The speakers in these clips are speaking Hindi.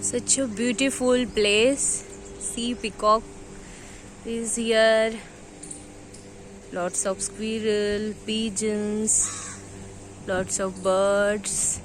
Such a beautiful place. See, peacock is here. Lots of squirrel, pigeons, lots of birds.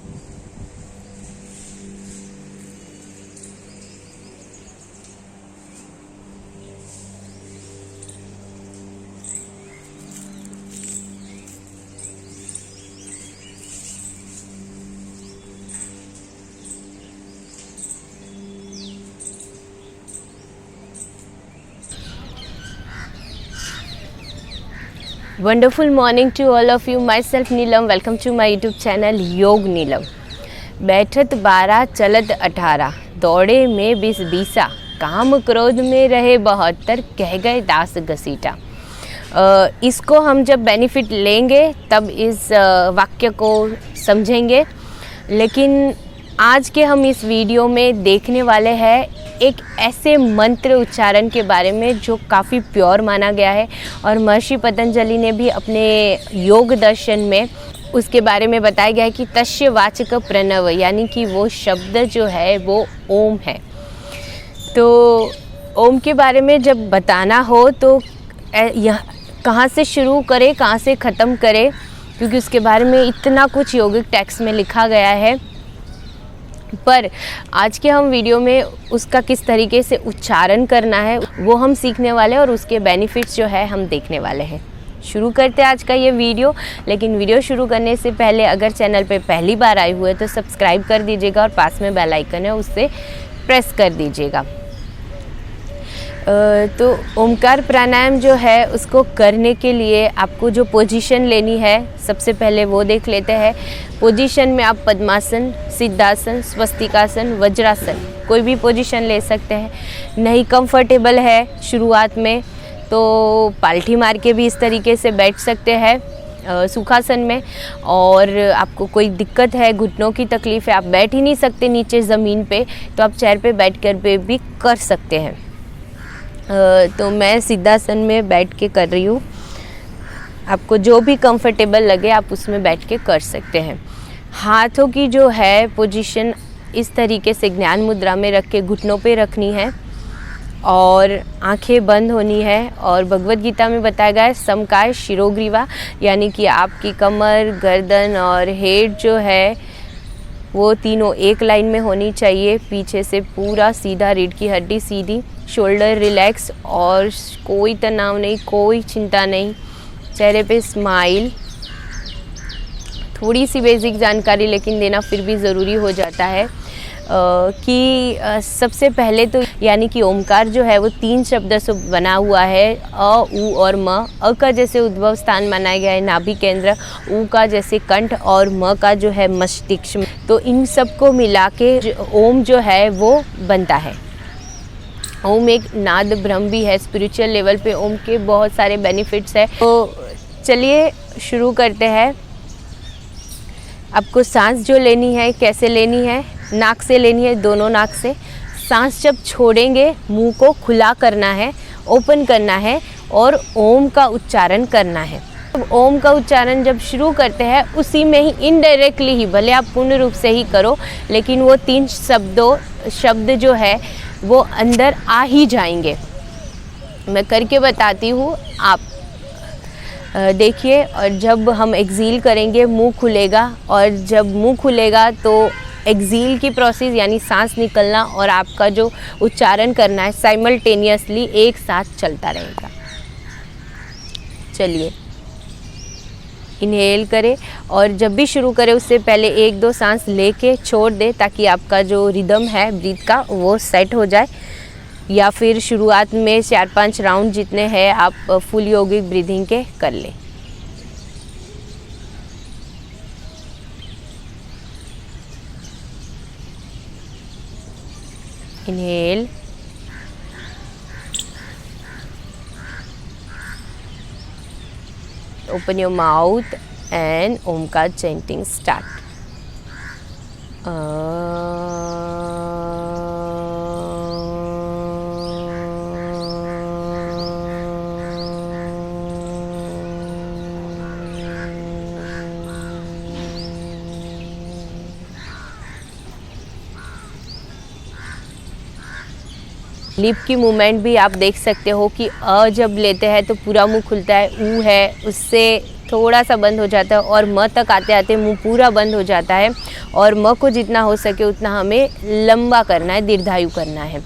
Wonderful morning to all of you. Myself Neelam. Welcome to my YouTube channel योग नीलम। बैठत 12 चलत 18, दौड़े में 20 बीसा, काम क्रोध में रहे 72, कह गए दास घसीटा। इसको हम जब बेनिफिट लेंगे तब इस वाक्य को समझेंगे, लेकिन आज के हम इस वीडियो में देखने वाले हैं एक ऐसे मंत्र उच्चारण के बारे में जो काफ़ी प्योर माना गया है और महर्षि पतंजलि ने भी अपने योग दर्शन में उसके बारे में बताया गया है कि तस्य वाचक प्रणव, यानी कि वो शब्द जो है वो ओम है। तो ओम के बारे में जब बताना हो तो कहाँ से शुरू करें, कहाँ से ख़त्म करें, क्योंकि उसके बारे में इतना कुछ योगिक टेक्स्ट में लिखा गया है। पर आज के हम वीडियो में उसका किस तरीके से उच्चारण करना है वो हम सीखने वाले हैं और उसके बेनिफिट्स जो है हम देखने वाले हैं। शुरू करते हैं आज का ये वीडियो, लेकिन वीडियो शुरू करने से पहले अगर चैनल पे पहली बार आए हुए तो सब्सक्राइब कर दीजिएगा और पास में बेल आइकन है उससे प्रेस कर दीजिएगा। तो ओमकार प्राणायाम जो है उसको करने के लिए आपको जो पोजीशन लेनी है सबसे पहले वो देख लेते हैं। पोजीशन में आप पद्मासन, सिद्धासन, स्वस्तिकासन, वज्रासन कोई भी पोजीशन ले सकते हैं। नहीं कंफर्टेबल है शुरुआत में तो पालथी मार के भी इस तरीके से बैठ सकते हैं सुखासन में। और आपको कोई दिक्कत है, घुटनों की तकलीफ़ है, आप बैठ ही नहीं सकते नीचे ज़मीन पे, तो आप चेयर पे बैठ कर भी कर सकते हैं। तो मैं सिद्धासन में बैठ के कर रही हूँ। आपको जो भी कंफर्टेबल लगे आप उसमें बैठ के कर सकते हैं। हाथों की जो है पोजीशन इस तरीके से ज्ञान मुद्रा में रख के घुटनों पे रखनी है और आंखें बंद होनी है। और भगवद गीता में बताया गया है समकाय शिरोग्रीवा, यानी कि आपकी कमर, गर्दन और हेड जो है वो तीनों एक लाइन में होनी चाहिए। पीछे से पूरा सीधा, रीढ़ की हड्डी सीधी, शोल्डर रिलैक्स और कोई तनाव नहीं, कोई चिंता नहीं। चेहरे पे स्माइल। थोड़ी सी बेसिक जानकारी लेकिन देना फिर भी ज़रूरी हो जाता है कि सबसे पहले तो यानी कि ओमकार जो है वो 3 शब्द से बना हुआ है। अ, उ और म। अ का जैसे उद्भव स्थान माना गया है नाभि केंद्र, उ का जैसे कंठ और म का जो है मस्तिष्क। तो इन सब को मिला के ओम जो है वो बनता है। ओम एक नाद ब्रह्म भी है। स्पिरिचुअल लेवल पे ओम के बहुत सारे बेनिफिट्स है। तो चलिए शुरू करते हैं। आपको सांस जो लेनी है कैसे लेनी है, नाक से लेनी है, दोनों नाक से। सांस जब छोड़ेंगे मुंह को खुला करना है, ओपन करना है और ओम का उच्चारण करना है। ओम का उच्चारण जब शुरू करते हैं उसी में ही इनडायरेक्टली ही, भले आप पूर्ण रूप से ही करो, लेकिन वो 3 शब्द जो है वो अंदर आ ही जाएंगे। मैं करके बताती हूँ, आप देखिए। और जब हम एक्सील करेंगे मुंह खुलेगा, और जब मुंह खुलेगा तो एक्सील की प्रोसेस यानी सांस निकलना और आपका जो उच्चारण करना है साइमल्टेनियसली एक साथ चलता रहेगा। चलिए इनहेल करें और जब भी शुरू करें उससे पहले 1-2 सांस लेके छोड़ दें ताकि आपका जो रिदम है ब्रीथ का वो सेट हो जाए। या फिर शुरुआत में 4-5 राउंड जितने हैं आप फुल योगिक ब्रीदिंग के कर लें। Inhale, open your mouth and Omkar chanting start. Lip की मूवमेंट भी आप देख सकते हो कि अ जब लेते हैं तो पूरा मुंह खुलता है, ऊ है उससे थोड़ा सा बंद हो जाता है, और म तक आते आते मुंह पूरा बंद हो जाता है। और म को जितना हो सके उतना हमें लंबा करना है, दीर्घायु करना है।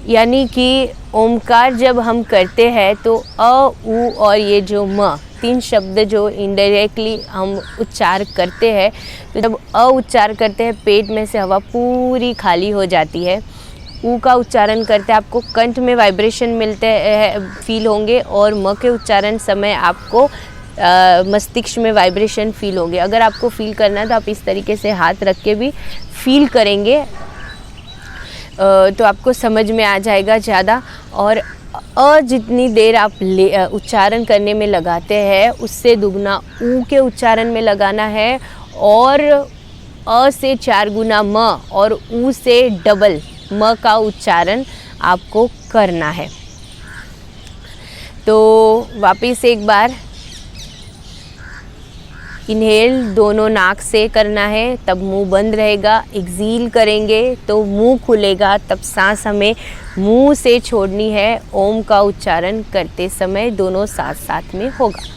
यानी कि ओमकार जब हम करते हैं तो अ, ऊ और ये जो म, तीन शब्द जो इनडायरेक्टली हम उच्चार करते हैं, तो जब अ उच्चार करते हैं पेट में से हवा पूरी खाली हो जाती है। ऊ का उच्चारण करते आपको कंठ में वाइब्रेशन मिलते हैं, फील होंगे, और म के उच्चारण समय आपको मस्तिष्क में वाइब्रेशन फील होंगे। अगर आपको फील करना है तो आप इस तरीके से हाथ रख के भी फील करेंगे तो आपको समझ में आ जाएगा ज़्यादा। और अ जितनी देर आप उच्चारण करने में लगाते हैं उससे दुगना ऊ के उच्चारण में लगाना है, और अ से 4 गुना म और ऊ से डबल म का उच्चारण आपको करना है। तो वापस एक बार इनहेल दोनों नाक से करना है, तब मुंह बंद रहेगा। एक्सहील करेंगे तो मुंह खुलेगा, तब सांस हमें मुंह से छोड़नी है। ओम का उच्चारण करते समय दोनों साथ साथ में होगा।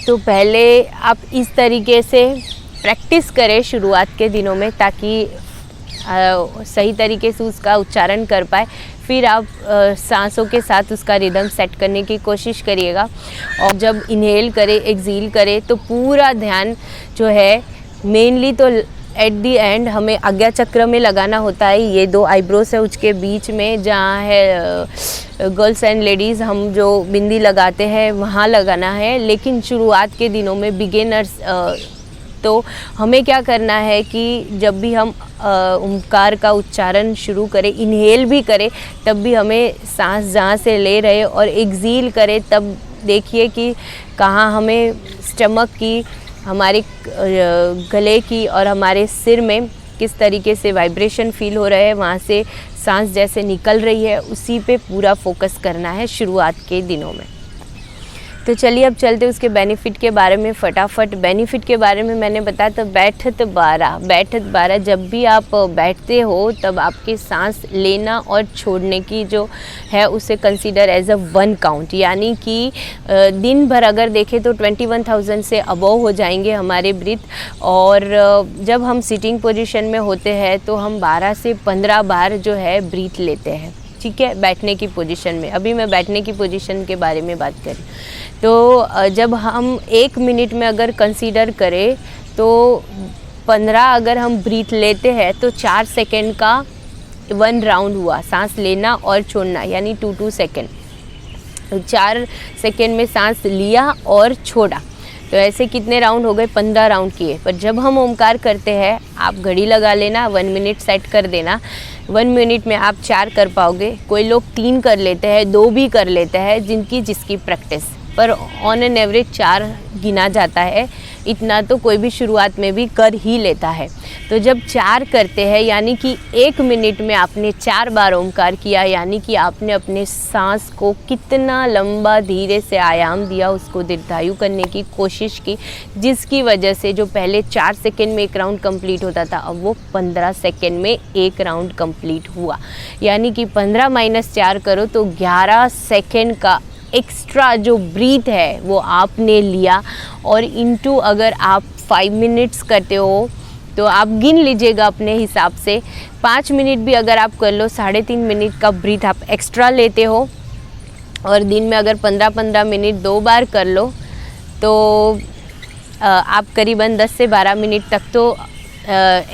तो पहले आप इस तरीके से प्रैक्टिस करें शुरुआत के दिनों में, ताकि सही तरीके से उसका उच्चारण कर पाए। फिर आप सांसों के साथ उसका रिदम सेट करने की कोशिश करिएगा। और जब इनहेल करें, एक्सहील करें तो पूरा ध्यान जो है मेनली तो एट दी एंड हमें आज्ञा चक्र में लगाना होता है। ये 2 आईब्रोज है उसके बीच में, जहाँ है गर्ल्स एंड लेडीज़ हम जो बिंदी लगाते हैं वहाँ लगाना है। लेकिन शुरुआत के दिनों में बिगिनर्स तो हमें क्या करना है कि जब भी हम ओमकार का उच्चारण शुरू करें, इनहेल भी करें, तब भी हमें सांस जहाँ से ले रहे और एक्सहील करें तब देखिए कि कहाँ हमें स्टमक की, हमारे गले की और हमारे सिर में किस तरीके से वाइब्रेशन फील हो रहे हैं, वहाँ से सांस जैसे निकल रही है, उसी पे पूरा फोकस करना है शुरुआत के दिनों में। तो चलिए अब चलते उसके बेनिफिट के बारे में फटाफट। बेनिफिट के बारे में मैंने बताया तो बैठत 12 जब भी आप बैठते हो तब आपके सांस लेना और छोड़ने की जो है उसे कंसीडर एज अ 1 काउंट। यानी कि दिन भर अगर देखें तो 21,000 से अबव हो जाएंगे हमारे ब्रीथ। और जब हम सिटिंग पोजीशन में होते हैं तो हम 12 से 15 बार जो है ब्रीथ लेते हैं, ठीक है, बैठने की पोजीशन में। अभी मैं बैठने की पोजीशन के बारे में बात करूँ तो जब हम 1 मिनट में अगर कंसीडर करें तो 15 अगर हम ब्रीथ लेते हैं तो 4 सेकेंड का 1 राउंड हुआ, सांस लेना और छोड़ना, यानी 2 सेकेंड। 4 सेकेंड में सांस लिया और छोड़ा, तो ऐसे कितने राउंड हो गए? 15 राउंड किए। पर जब हम ओमकार करते हैं, आप घड़ी लगा लेना, 1 मिनट सेट कर देना, 1 मिनट में आप 4 कर पाओगे। कोई लोग 3 कर लेते हैं, 2 भी कर लेते हैं, जिसकी प्रैक्टिस, पर ऑन एन एवरेज 4 गिना जाता है। इतना तो कोई भी शुरुआत में भी कर ही लेता है। तो जब 4 करते हैं यानी कि 1 मिनट में आपने 4 बार ओमकार किया, यानी कि आपने अपने सांस को कितना लंबा धीरे से आयाम दिया, उसको दीर्घायु करने की कोशिश की, जिसकी वजह से जो पहले 4 सेकेंड में 1 राउंड कंप्लीट होता था, अब वो 15 सेकेंड में 1 राउंड कंप्लीट हुआ। यानी कि 15 - 4 करो तो 11 सेकेंड का एक्स्ट्रा जो ब्रीथ है वो आपने लिया। और इनटू अगर आप 5 मिनट्स करते हो तो आप गिन लीजिएगा अपने हिसाब से। 5 मिनट भी अगर आप कर लो, 3.5 मिनट का ब्रीथ आप एक्स्ट्रा लेते हो। और दिन में अगर 15-15 मिनट 2 बार कर लो तो आप करीबन 10 से 12 मिनट तक तो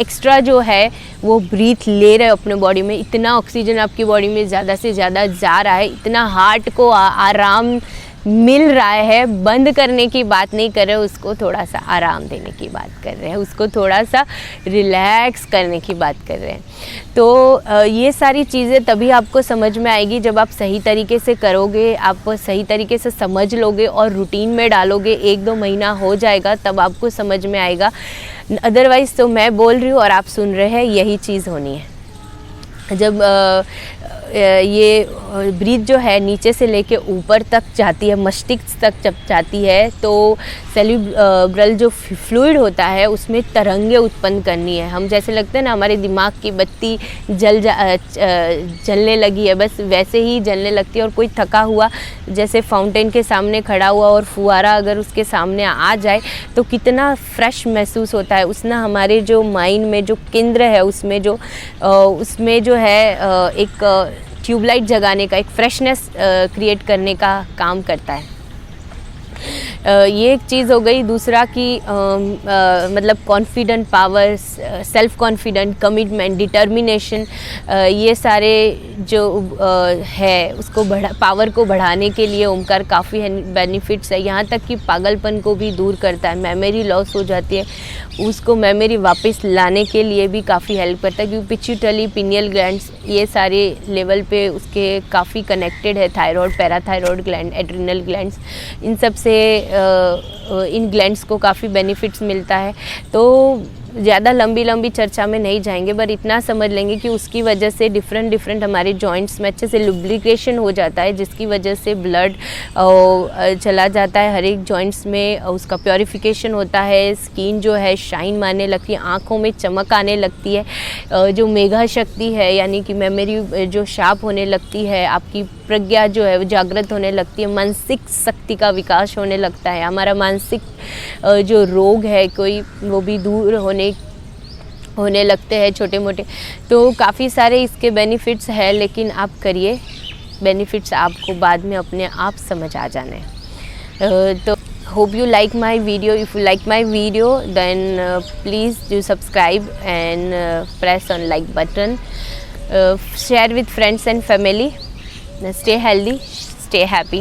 एक्स्ट्रा जो है वो ब्रीथ ले रहे हो अपने बॉडी में। इतना ऑक्सीजन आपकी बॉडी में ज़्यादा से ज़्यादा जा रहा है, इतना हार्ट को आराम मिल रहा है। बंद करने की बात नहीं कर रहे, उसको थोड़ा सा आराम देने की बात कर रहे हैं, उसको थोड़ा सा रिलैक्स करने की बात कर रहे हैं। तो ये सारी चीज़ें तभी आपको समझ में आएगी जब आप सही तरीके से करोगे, आप सही तरीके से समझ लोगे और रूटीन में डालोगे। 1-2 महीना हो जाएगा तब आपको समझ में आएगा। अदरवाइज़ तो मैं बोल रही हूँ और आप सुन रहे हैं, यही चीज़ होनी है। जब ये ब्रीथ जो है नीचे से लेके ऊपर तक जाती है, मस्तिष्क तक जब जाती है, तो सेरिब्रल जो फ्लूइड होता है उसमें तरंगे उत्पन्न करनी है। हम जैसे लगते हैं ना हमारे दिमाग की बत्ती जलने लगी है, बस वैसे ही जलने लगती है। और कोई थका हुआ जैसे फाउंटेन के सामने खड़ा हुआ और फुहारा अगर उसके सामने आ जाए तो कितना फ्रेश महसूस होता है। उसने हमारे जो माइंड में जो केंद्र है उसमें जो है एक ट्यूबलाइट जगाने का, एक फ्रेशनेस क्रिएट करने का काम करता है। ये एक चीज़ हो गई। दूसरा कि मतलब confident, power, self confident, commitment, determination, ये सारे जो है उसको पावर को बढ़ाने के लिए ओमकार काफ़ी बेनिफिट्स है। यहाँ तक कि पागलपन को भी दूर करता है। मेमोरी लॉस हो जाती है, उसको मेमोरी वापस लाने के लिए भी काफ़ी हेल्प करता है, क्योंकि पिट्यूटरी, पिनियल ग्लैंड्स ये सारे लेवल पे उसके काफ़ी कनेक्टेड है। Thyroid, parathyroid gland, adrenal glands, इन सब से इन ग्लैंड्स को काफ़ी बेनिफिट्स मिलता है। तो ज़्यादा लंबी चर्चा में नहीं जाएंगे, पर इतना समझ लेंगे कि उसकी वजह से डिफरेंट हमारे जॉइंट्स में अच्छे से लुब्रिकेशन हो जाता है, जिसकी वजह से ब्लड चला जाता है हर एक जॉइंट्स में, उसका प्योरिफिकेशन होता है। स्किन जो है शाइन मारने लगती है, आँखों में चमक आने लगती है, जो मेघा शक्ति है यानी कि मेमोरी जो शार्प होने लगती है, आपकी प्रज्ञा जो है वो जागृत होने लगती है, मानसिक शक्ति का विकास होने लगता है। हमारा मानसिक जो रोग है कोई, वो भी दूर होने लगते हैं छोटे मोटे। तो काफ़ी सारे इसके बेनिफिट्स हैं, लेकिन आप करिए, बेनिफिट्स आपको बाद में अपने आप समझ आ जाने। तो hope you like my video. If you like my video, then please do subscribe and press on like button. Share with friends and family. Stay healthy, stay happy.